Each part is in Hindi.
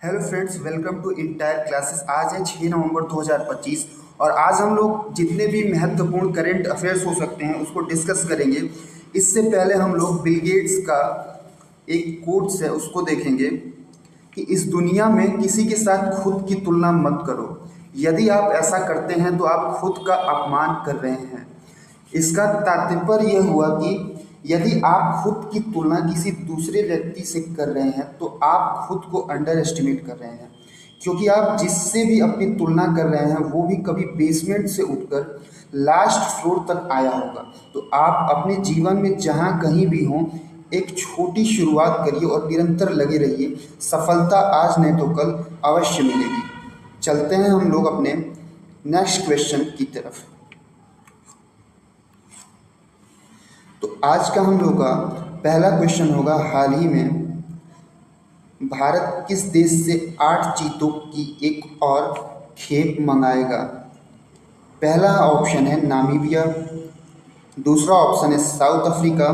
Hello friends, welcome to entire classes. आज है 6 नवंबर 2025 और आज हम लोग जितने भी महत्वपूर्ण करंट अफेयर्स हो सकते हैं उसको डिस्कस करेंगे। इससे पहले हम लोग बिल गेट्स का एक कोट्स है उसको देखेंगे कि इस दुनिया में किसी के साथ खुद की तुलना मत करो। यदि आप ऐसा करते हैं तो आप खुद का अपमान कर रहे हैं। इसका तात्पर्य यह हुआ कि यदि आप खुद की तुलना किसी दूसरे व्यक्ति से कर रहे हैं तो आप खुद को अंडर एस्टिमेट कर रहे हैं, क्योंकि आप जिससे भी अपनी तुलना कर रहे हैं वो भी कभी बेसमेंट से उठकर लास्ट फ्लोर तक आया होगा। तो आप अपने जीवन में जहाँ कहीं भी हों एक छोटी शुरुआत करिए और निरंतर लगे रहिए। सफलता आज नहीं तो कल अवश्य मिलेगी। चलते हैं हम लोग अपने नेक्स्ट क्वेश्चन की तरफ। तो आज का हम लोग का पहला क्वेश्चन होगा, हाल ही में भारत किस देश से 8 चीतों की एक और खेप मंगाएगा? पहला ऑप्शन है नामीबिया, दूसरा ऑप्शन है साउथ अफ्रीका,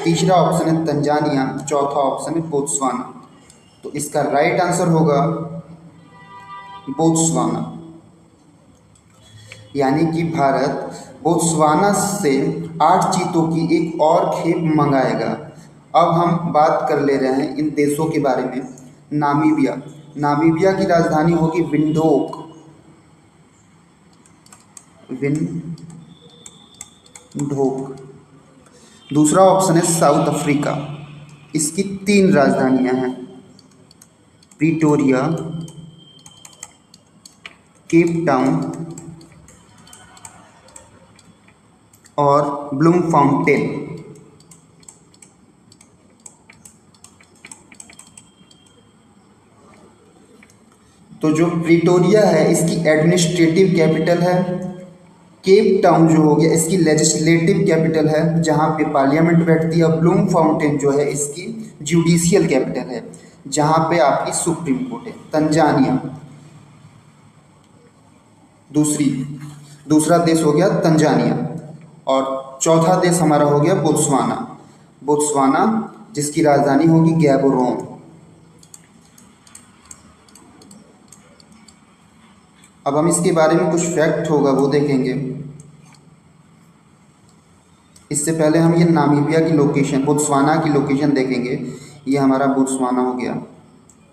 तीसरा ऑप्शन है तंजानिया, चौथा ऑप्शन है बोत्सवाना। तो इसका राइट आंसर होगा बोत्सवाना, यानी कि भारत बोत्सवाना से 8 चीतों की एक और खेप मंगाएगा। अब हम बात कर ले रहे हैं इन देशों के बारे में। नामीबिया की राजधानी होगी विंडहोक। दूसरा ऑप्शन है साउथ अफ्रीका। इसकी 3 राजधानियां हैं, प्रिटोरिया, केप टाउन और ब्लूमफाउंटेन। तो जो प्रिटोरिया है इसकी एडमिनिस्ट्रेटिव कैपिटल है। केप टाउन जो हो गया इसकी लेजिस्लेटिव कैपिटल है जहाँ पे पार्लियामेंट बैठती है। ब्लूम फाउंटेन जो है इसकी जुडिशियल कैपिटल है जहाँ पे आपकी सुप्रीम कोर्ट है। तंजानिया दूसरा देश हो गया तंजानिया, और चौथा देश हमारा हो गया बोत्सवाना जिसकी राजधानी होगी गैबोरोन। अब हम इसके बारे में कुछ फैक्ट होगा वो देखेंगे। इससे पहले हम ये नामीबिया की लोकेशन, बोत्सवाना की लोकेशन देखेंगे। ये हमारा बोत्सवाना हो गया,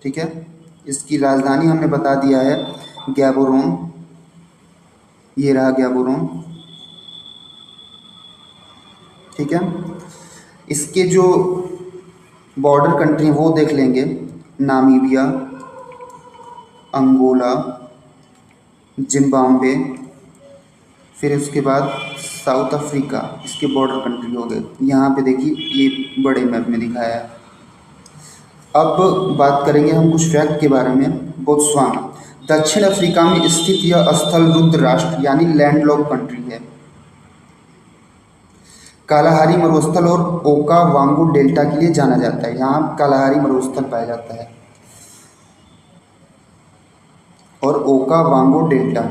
ठीक है। इसकी राजधानी हमने बता दिया है गैबोरोन। ये रहा गैबोरोन, ठीक है। इसके जो बॉर्डर कंट्री हैं वो देख लेंगे, नामीबिया, अंगोला, जिम्बाब्वे, फिर उसके बाद साउथ अफ्रीका, इसके बॉर्डर कंट्री हो गए। यहाँ पे देखिए ये बड़े मैप में दिखाया है। अब बात करेंगे हम कुछ फैक्ट के बारे में। बोत्सवाना दक्षिण अफ्रीका में स्थित यह स्थलरुद्ध राष्ट्र यानी लैंडलॉक कंट्री है। कालाहारी मरुस्थल और ओकावांगो डेल्टा के लिए जाना जाता है। यहाँ कालाहारी मरुस्थल पाया जाता है और ओकावांगो डेल्टा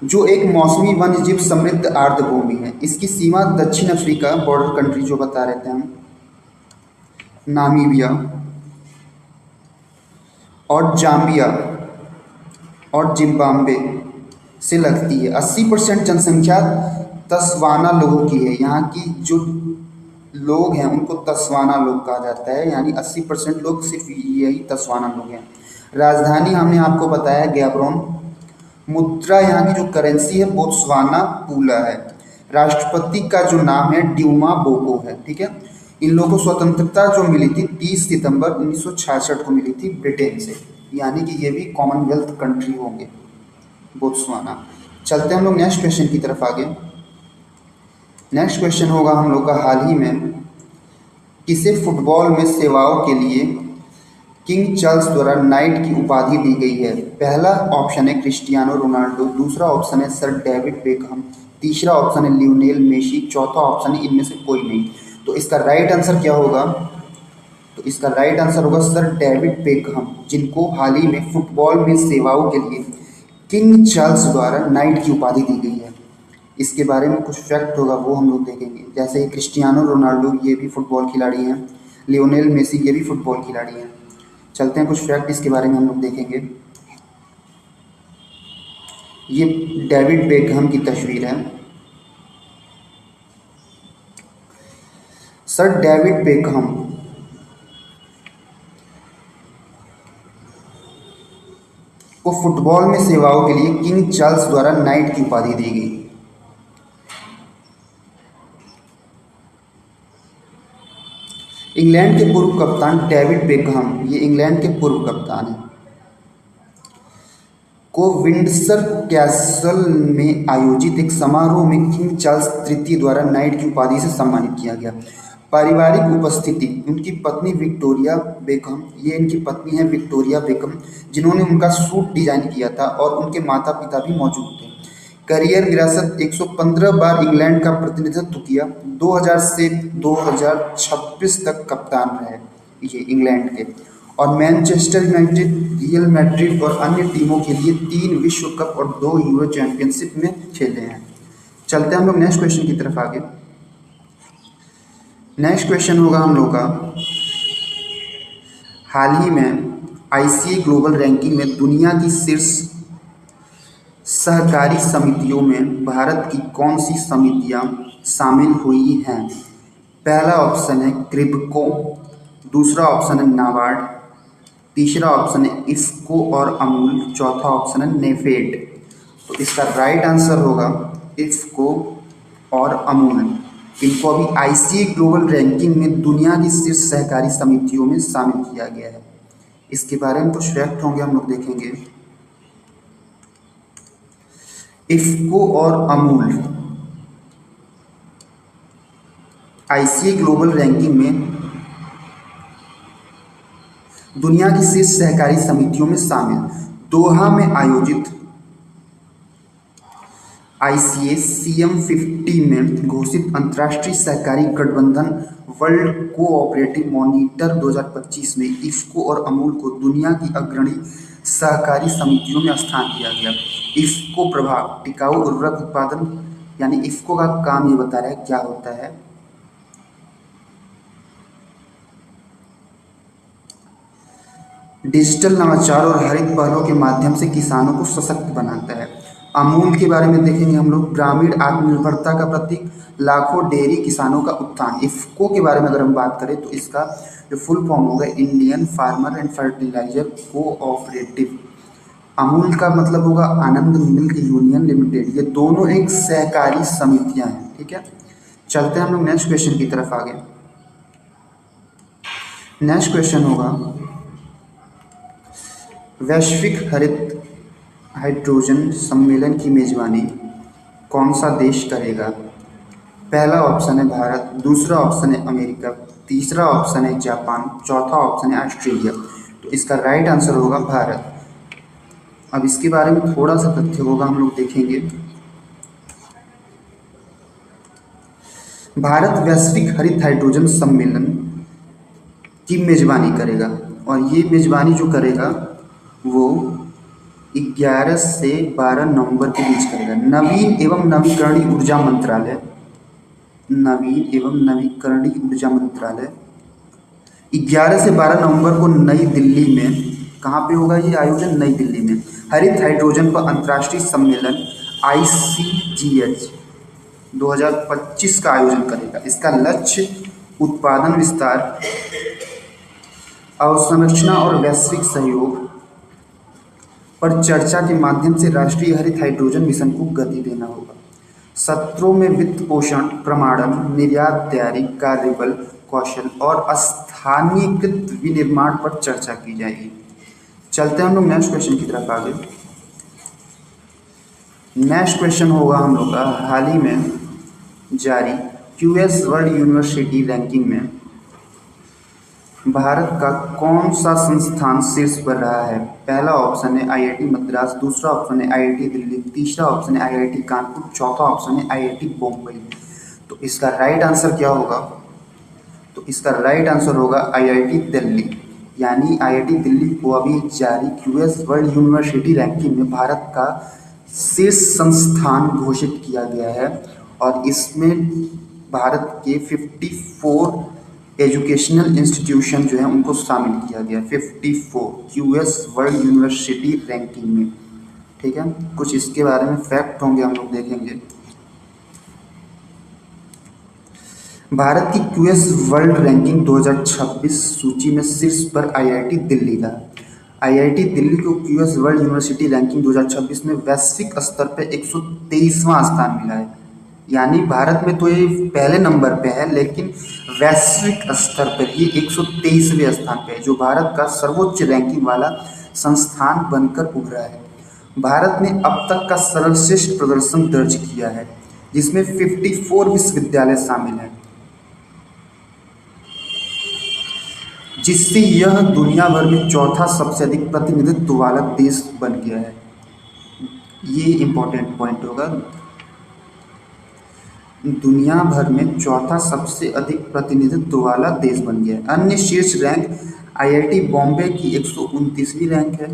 जो एक मौसमी वन्यजीव समृद्ध आर्द्रभूमि है। इसकी सीमा दक्षिण अफ्रीका बॉर्डर कंट्री जो बता रहे थे हम, नामीबिया और जाम्बिया और जिम्बाब्वे से लगती है। 80% जनसंख्या तस्वाना लोगों की है। यहाँ की जो लोग हैं उनको तस्वाना लोग कहा जाता है, यानी 80% लोग सिर्फ यही तस्वाना लोग हैं। राजधानी हमने आपको बताया गैबरोन। मुद्रा यहाँ की जो करेंसी है बोत्सवाना पूला है। राष्ट्रपति का जो नाम है ड्यूमा बोको है, ठीक है। इन लोगों को स्वतंत्रता जो मिली थी 30 सितंबर 1966 को मिली थी ब्रिटेन से, यानी कि ये भी कॉमनवेल्थ कंट्री होंगे बोत्सवाना। चलते हैं हम लोग नेक्स्ट क्वेश्चन की तरफ आगे। नेक्स्ट क्वेश्चन होगा हम लोग का, हाल ही में किसे फुटबॉल में सेवाओं के लिए किंग चार्ल्स द्वारा नाइट की उपाधि दी गई है? पहला ऑप्शन है क्रिस्टियानो रोनाल्डो, दूसरा ऑप्शन है सर डेविड बेकहम, तीसरा ऑप्शन है लियोनेल मेसी, चौथा ऑप्शन है इनमें से कोई नहीं। तो इसका राइट आंसर क्या होगा? तो इसका राइट आंसर होगा सर डेविड बेकहम, जिनको हाल ही में फुटबॉल में सेवाओं के लिए किंग चार्ल्स द्वारा नाइट की उपाधि दी गई है। इसके बारे में कुछ फैक्ट होगा वो हम लोग देखेंगे। जैसे क्रिस्टियानो रोनाल्डो ये भी फुटबॉल खिलाड़ी हैं, लियोनेल मेसी ये भी फुटबॉल खिलाड़ी हैं। चलते हैं कुछ फैक्ट इसके बारे में हम लोग देखेंगे। ये डेविड बेकहम की तस्वीर है। सर डेविड बेकहम को फुटबॉल में सेवाओं के लिए किंग चार्ल्स द्वारा नाइट की उपाधि दी गई। इंग्लैंड के पूर्व कप्तान डेविड बेकहम, ये इंग्लैंड के पूर्व कप्तान हैं, को विंडसर कैसल में आयोजित एक समारोह में किंग चार्ल्स तृतीय द्वारा नाइट की उपाधि से सम्मानित किया गया। पारिवारिक उपस्थिति, उनकी पत्नी विक्टोरिया बेकहम, ये इनकी पत्नी है विक्टोरिया बेकहम, जिन्होंने उनका सूट डिजाइन किया था, और उनके माता पिता भी मौजूद थे। करियर विरासत 115 बार इंग्लैंड का प्रतिनिधित्व किया, 2000 से 2026 तक कप्तान रहे ये इंग्लैंड के, और मैनचेस्टर यूनाइटेड, रियल मैड्रिड और अन्य टीमों के लिए 3 विश्व कप और 2 यूरो चैंपियनशिप में खेले हैं। चलते हैं हम लोग नेक्स्ट क्वेश्चन की तरफ आगे। नेक्स्ट क्वेश्चन होगा हम लोग का, हाल ही में आईसीए ग्लोबल रैंकिंग में दुनिया की शीर्ष सहकारी समितियों में भारत की कौन सी समितियां शामिल हुई हैं? पहला ऑप्शन है क्रिब्को, दूसरा ऑप्शन है नाबार्ड, तीसरा ऑप्शन है इफ्को और अमूल, चौथा ऑप्शन है नेफेड। तो इसका राइट आंसर होगा इफ्को और अमूल। इनको अभी आईसीए ग्लोबल रैंकिंग में दुनिया की शीर्ष सहकारी समितियों में शामिल किया गया है। इसके बारे में कुछ फैक्ट होंगे हम लोग देखेंगे। इफ्को और अमूल आईसीए ग्लोबल रैंकिंग में दुनिया की शीर्ष सहकारी समितियों में शामिल। दोहा में आयोजित आईसीए CM50 में घोषित अंतर्राष्ट्रीय सहकारी गठबंधन वर्ल्ड कोऑपरेटिव मॉनिटर 2025 में इफ्को और अमूल को दुनिया की अग्रणी सहकारी समितियों में स्थान दिया गया। इफ्को प्रभाव, टिकाऊ उर्वरक उत्पादन, यानी इफ्को का काम ये बता रहा है क्या होता है। डिजिटल नवाचार और हरित पहलों के माध्यम से किसानों को सशक्त बनाता है। अमूल के बारे में देखेंगे हम लोग, ग्रामीण आत्मनिर्भरता का प्रतीक, लाखों डेयरी किसानों का उत्थान। इफ्को के बारे में अगर हम बात करें तो इसका जो फुल फॉर्म होगा Indian farmer and fertiliser cooperative. Amul का मतलब होगा आनंद मिल्क यूनियन लिमिटेड। ये दोनों एक सहकारी समितियां हैं, ठीक है। चलते हैं हम लोग नेक्स्ट क्वेश्चन की तरफ आगे। नेक्स्ट क्वेश्चन होगा, वैश्विक हरित हाइड्रोजन सम्मेलन की मेजबानी कौन सा देश करेगा? पहला ऑप्शन है भारत, दूसरा ऑप्शन है अमेरिका, तीसरा ऑप्शन है जापान, चौथा ऑप्शन है ऑस्ट्रेलिया। तो इसका राइट आंसर होगा भारत। अब इसके बारे में थोड़ा सा तथ्य होगा हम लोग देखेंगे। भारत वैश्विक हरित हाइड्रोजन सम्मेलन की मेजबानी करेगा, और ये मेजबानी जो करेगा वो 11 से 12 नवंबर के बीच करेगा। नवीन एवं नवीकरणीय ऊर्जा मंत्रालय, नवीन एवं नवीकरणीय ऊर्जा मंत्रालय 11 से 12 नवंबर को नई दिल्ली में, कहाँ पे होगा ये आयोजन? नई दिल्ली में हरित हाइड्रोजन पर अंतर्राष्ट्रीय सम्मेलन ICGH 2025 का आयोजन करेगा। इसका लक्ष्य उत्पादन विस्तार, अवसंरचना और वैश्विक सहयोग पर चर्चा के माध्यम से राष्ट्रीय हरित हाइड्रोजन मिशन को गति देना होगा। सत्रों में वित्त पोषण, प्रमाणन, निर्यात तैयारी, कार्यबल कौशल और स्थानीयकृत विनिर्माण पर चर्चा की जाएगी। चलते हैं हम लोग नेक्स्ट क्वेश्चन की तरफ आगे। नेक्स्ट क्वेश्चन होगा हम लोग का, हाल ही में जारी QS वर्ल्ड यूनिवर्सिटी रैंकिंग में भारत का कौन सा संस्थान शीर्ष पर रहा है? पहला ऑप्शन है IIT मद्रास, दूसरा ऑप्शन है IIT दिल्ली, तीसरा ऑप्शन है IIT कानपुर, चौथा ऑप्शन है IIT बॉम्बे। तो इसका राइट आंसर क्या होगा? तो इसका राइट आंसर होगा IIT दिल्ली। यानी IIT दिल्ली को अभी जारी QS वर्ल्ड यूनिवर्सिटी रैंकिंग में भारत का शीर्ष संस्थान घोषित किया गया है, और इसमें भारत के 54 एजुकेशनल इंस्टीट्यूशन जो है उनको शामिल किया गया 54 यूएस वर्ल्ड यूनिवर्सिटी रैंकिंग में। ठीक है, कुछ इसके बारे में फैक्ट होंगे हम लोग देखेंगे। भारत की क्यूएस वर्ल्ड रैंकिंग 2026 सूची में शीर्ष पर आईआईटी दिल्ली का। आईआईटी दिल्ली को क्यूएस वर्ल्ड यूनिवर्सिटी रैंकिंग 2026 में वैश्विक स्तर पर 123वां स्थान मिला है। यानी भारत में तो ये पहले नंबर पे है, लेकिन वैश्विक स्तर पर ये 123वें स्थान पे है, जो भारत का सर्वोच्च रैंकिंग वाला संस्थान बनकर उभरा है। भारत ने अब तक का सर्वश्रेष्ठ प्रदर्शन दर्ज किया है, जिसमें 54 विश्वविद्यालय शामिल हैं, जिससे यह दुनिया भर में चौथा सबसे अधिक प्रतिनिधित्व वाला देश बन गया है। ये इंपॉर्टेंट पॉइंट होगा, दुनिया भर में चौथा सबसे अधिक प्रतिनिधित्व वाला देश बन गया है। अन्य शीर्ष रैंक आईआईटी बॉम्बे की 129वीं रैंक है,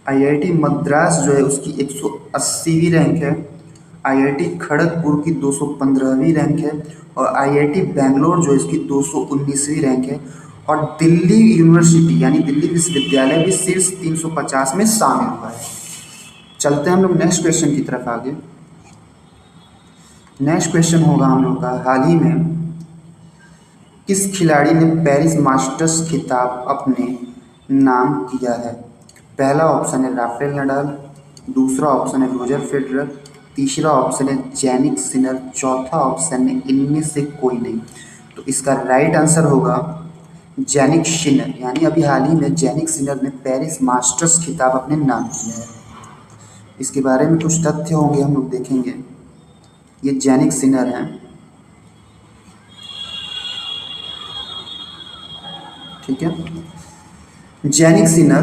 आईआईटी मद्रास जो है उसकी 180वीं रैंक है, आईआईटी खड़गपुर की 215वीं रैंक है, और आईआईटी बेंगलोर जो है इसकी 219वीं रैंक है, और दिल्ली यूनिवर्सिटी यानी दिल्ली विश्वविद्यालय भी शीर्ष 350 में शामिल हुआ है। चलते हैं हम लोग नेक्स्ट क्वेश्चन की तरफ आगे। नेक्स्ट क्वेश्चन होगा हम लोग का, हाल ही में किस खिलाड़ी ने पेरिस मास्टर्स खिताब अपने नाम किया है? पहला ऑप्शन है राफेल नडाल, दूसरा ऑप्शन है रोजर फेडरर, तीसरा ऑप्शन है जैनिक सिनर, चौथा ऑप्शन है इनमें से कोई नहीं। तो इसका राइट आंसर होगा जैनिक सिनर। यानी अभी हाल ही में जैनिक सिनर ने पेरिस मास्टर्स खिताब अपने नाम किया है। इसके बारे में कुछ तथ्य होंगे हम लोग देखेंगे। ये जैनिक सिनर हैं, ठीक है। जैनिक सिनर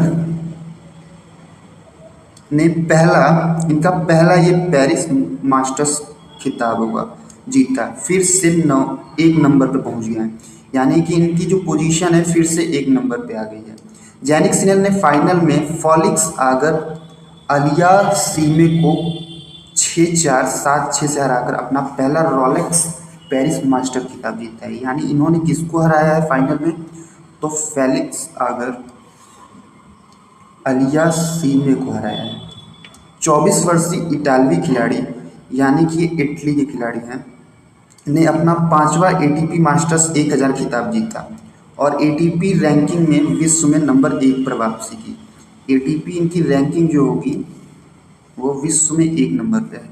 ने इनका पहला ये पेरिस मास्टर्स खिताब होगा जीता, फिर से 1 नंबर पे पहुंच गया है। यानी कि इनकी जो पोजीशन है फिर से 1 नंबर पे आ गई है। जैनिक सिनर ने फाइनल में फॉलिक्स आगर अलिया सीमे को 6-4, 7-6 से हराकर अपना पहला रोलेक्स पेरिस मास्टर खिताब जीता है। यानी इन्होंने किसको हराया है फाइनल में? तो फेलिक्स आगर अलिया सीमे को हराया है। 24 वर्षीय इटालवी खिलाड़ी, यानी कि ये इटली के खिलाड़ी हैं, ने अपना 5वां एटीपी मास्टर्स 1000 खिताब जीता और एटीपी रैंकिंग में विश्व में नंबर 1 पर वापसी की। एटीपी इनकी रैंकिंग जो होगी वो विश्व में 1 नंबर पे है।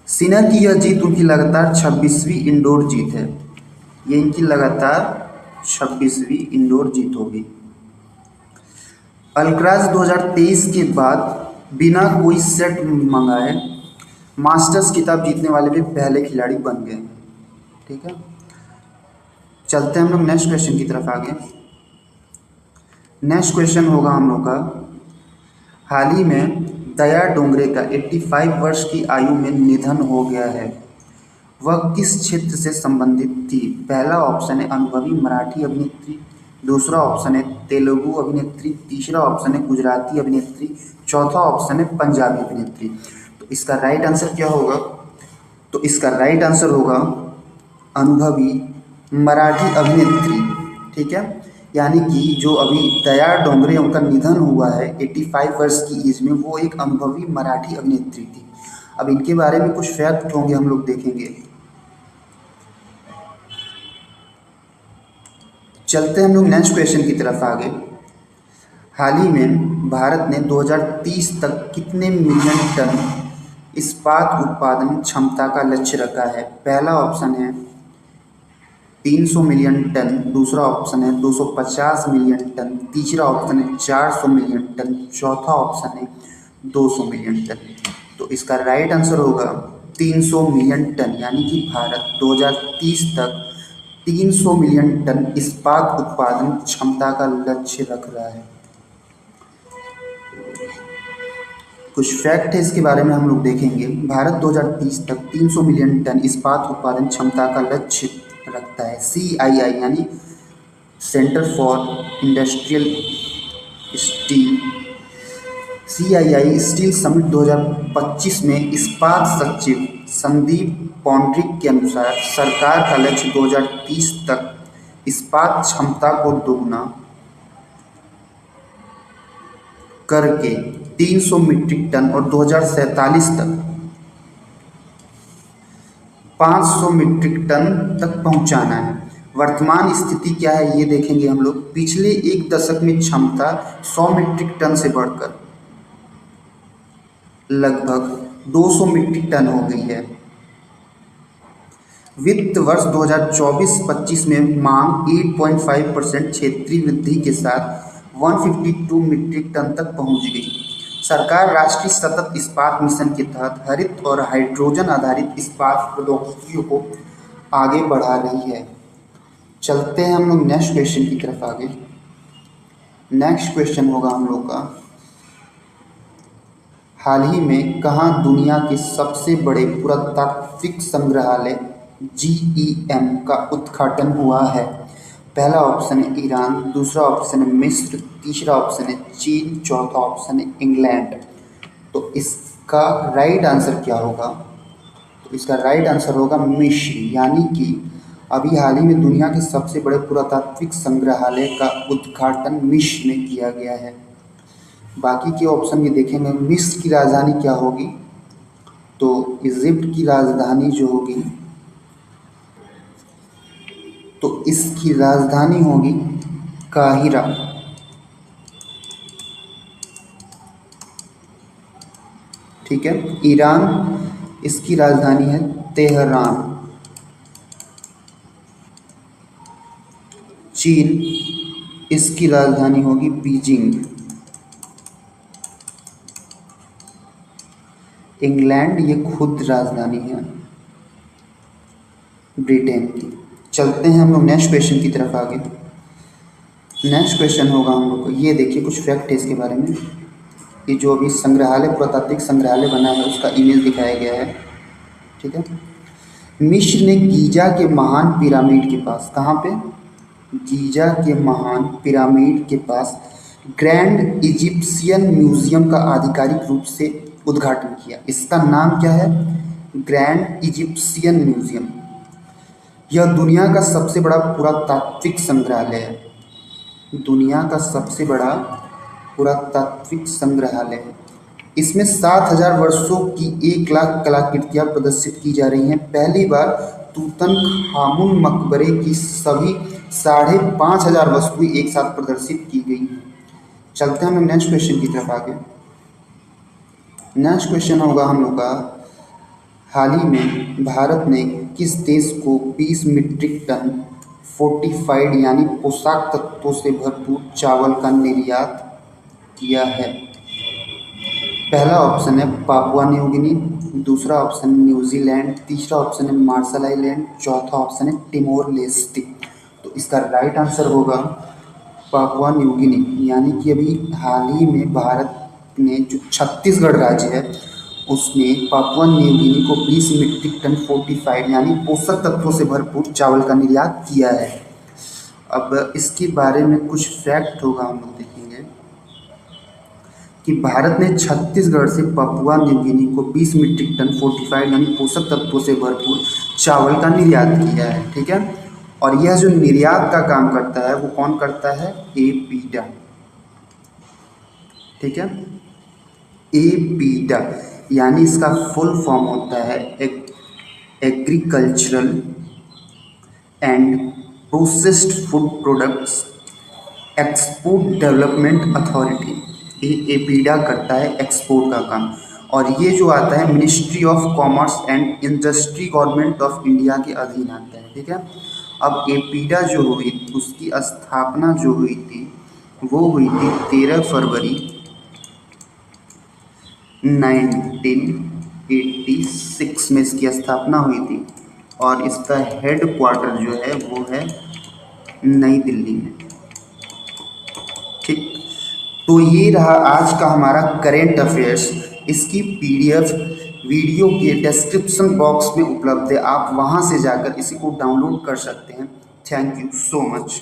सिनर की यह जीत उनकी लगातार 26वीं इंडोर जीत है। ये इनकी लगातार 26वीं इंडोर जीत होगी। अल्कराज 2023 के बाद बिना कोई सेट मंगाए मास्टर्स खिताब जीतने वाले भी पहले खिलाड़ी बन गए। ठीक है, चलते हैं हम लोग नेक्स्ट क्वेश्चन की तरफ आगे। नेक्स्ट क्वेश्चन होगा हम लोग का, हाल ही में दया डोंगरे का 85 वर्ष की आयु में निधन हो गया है। वह किस क्षेत्र से संबंधित थी? पहला ऑप्शन है अनुभवी मराठी अभिनेत्री, दूसरा ऑप्शन है तेलुगु अभिनेत्री, तीसरा ऑप्शन है गुजराती अभिनेत्री, चौथा ऑप्शन है पंजाबी अभिनेत्री। तो इसका राइट आंसर क्या होगा? तो इसका राइट आंसर होगा अनुभवी मराठी अभिनेत्री। ठीक है, यानी कि जो अभी दया डोंगरे उनका निधन हुआ है 85 वर्ष की एज में, वो एक अनुभवी मराठी अभिनेत्री थी। अब इनके बारे में कुछ फैक्ट होंगे हम लोग देखेंगे। चलते हैं हम लोग नेक्स्ट क्वेश्चन की तरफ आगे। हाल ही में भारत ने 2030 तक कितने मिलियन टन इस्पात उत्पादन क्षमता का लक्ष्य रखा है? पहला ऑप्शन है 300 मिलियन टन, दूसरा ऑप्शन है 250 मिलियन टन, तीसरा ऑप्शन है 400 मिलियन टन, चौथा ऑप्शन है 200 मिलियन टन। तो इसका राइट आंसर होगा 300 मिलियन टन। यानी कि भारत 2030 तक 300 मिलियन टन इस्पात उत्पादन क्षमता का लक्ष्य रख रहा है। कुछ फैक्ट है इसके बारे में हम लोग देखेंगे। भारत 2030 तक 300 मिलियन टन इस्पात उत्पादन क्षमता का लक्ष्य रखता है। CII यानी centre for industrial steel, CII steel summit 2025 में इस्पात सचिव संदीप पौंड्रिक के अनुसार सरकार का लक्ष्य 2030 तक इस्पात क्षमता को दोगुना करके 300 मीट्रिक टन और 2047 तक 500 मीट्रिक टन तक पहुंचाना है। वर्तमान स्थिति क्या है ये देखेंगे हम लोग। पिछले एक दशक में क्षमता 100 मीट्रिक टन से बढ़कर लगभग 200 मीट्रिक टन हो गई है। वित्त वर्ष 2024-25 में मांग 8.5% क्षेत्रीय वृद्धि के साथ 152 मीट्रिक टन तक पहुंच गई। सरकार राष्ट्रीय सतत इस्पात मिशन के तहत हरित और हाइड्रोजन आधारित इस्पात प्रौद्योगिकियों को आगे बढ़ा रही है। चलते हैं हम लोग नेक्स्ट क्वेश्चन की तरफ आगे। नेक्स्ट क्वेश्चन होगा हम लोग का, हाल ही में कहाँ दुनिया के सबसे बड़े पुरातात्विक संग्रहालय GEM का उद्घाटन हुआ है? पहला ऑप्शन है ईरान, दूसरा ऑप्शन है मिस्र, तीसरा ऑप्शन है चीन, चौथा ऑप्शन है इंग्लैंड। तो इसका राइट आंसर क्या होगा? तो इसका राइट आंसर होगा मिस्र, यानी कि अभी हाल ही में दुनिया के सबसे बड़े पुरातात्विक संग्रहालय का उद्घाटन मिस्र में किया गया है। बाकी के ऑप्शन भी देखेंगे। मिस्र की राजधानी क्या होगी? तो इजिप्ट की राजधानी जो होगी, तो इसकी राजधानी होगी काहिरा। ठीक है। ईरान, इसकी राजधानी है तेहरान। चीन, इसकी राजधानी होगी बीजिंग। इंग्लैंड, ये खुद राजधानी है ब्रिटेन की। चलते हैं हम लोग नेक्स्ट क्वेश्चन की तरफ आगे। नेक्स्ट क्वेश्चन होगा हम लोग को, ये देखिए कुछ फैक्ट है इसके बारे में। ये जो अभी संग्रहालय, पुरातात्विक संग्रहालय बना है, उसका इमेज दिखाया गया है। ठीक है। मिस्र ने गीजा के महान पिरामिड के पास, कहाँ पे? गीजा के महान पिरामिड के पास ग्रैंड इजिप्शियन म्यूजियम का आधिकारिक रूप से उद्घाटन किया। इसका नाम क्या है? Grand Egyptian museum. यह दुनिया का सबसे बड़ा पुरातात्विक संग्रहालय है। दुनिया का सबसे बड़ा पुरातात्विक संग्रहालय है। इसमें 7000 वर्षों की 1 लाख कलाकृतियां प्रदर्शित की जा रही हैं। पहली बार तूतनखामुन मकबरे की सभी 5500 वस्तुएं एक साथ प्रदर्शित की गई हैं। चलते हैं हम नेक्स्ट क्वेश्चन की तरफ आगे। नेक्स्ट क्वेश्चन होगा हम लोग का, हाल ही में भारत ने किस देश को 20 मीट्रिक टन फोर्टिफाइड यानी पोषक तत्वों से भरपूर चावल का निर्यात किया है? पहला ऑप्शन है पापुआ न्यू गिनी, दूसरा ऑप्शन न्यूजीलैंड, तीसरा ऑप्शन है मार्शल आइलैंड, चौथा ऑप्शन है टिमोर लेस्टे। तो इसका राइट आंसर होगा पापुआ न्यू गिनी। यानी कि अभी हाल ही में भारत ने जो छत्तीसगढ़ राज्य है उसने पापुआ न्यू गिनी को 20 मीट्रिक टन फोर्टिफाइड यानी पोषक तत्वों से भरपूर चावल का निर्यात किया है। अब इसके बारे में कुछ फैक्ट होगा, हम लोग देखेंगे कि भारत ने छत्तीसगढ़ से पापुआ न्यू गिनी को 20 मीट्रिक टन फोर्टिफाइड यानी पोषक तत्वों से भरपूर चावल का निर्यात किया है। ठीक है। और यह जो निर्यात का काम करता है वो कौन करता है? एपीडा। ठीक है। एपीडा यानी इसका फुल फॉर्म होता है agricultural and processed food products export development authority. ये एपीडा करता है एक्सपोर्ट का काम। और ये जो आता है ministry of commerce and industry, government of India के अधीन आता है। ठीक है। अब एपीडा जो हुई उसकी स्थापना जो हुई थी वो हुई थी 13 फरवरी 1986 में इसकी स्थापना हुई थी। और इसका हेड क्वार्टर जो है वो है नई दिल्ली में। ठीक। तो ये रहा आज का हमारा करेंट अफेयर्स। इसकी PDF वीडियो के डिस्क्रिप्शन बॉक्स में उपलब्ध है, आप वहाँ से जाकर इसी को डाउनलोड कर सकते हैं। Thank you so much.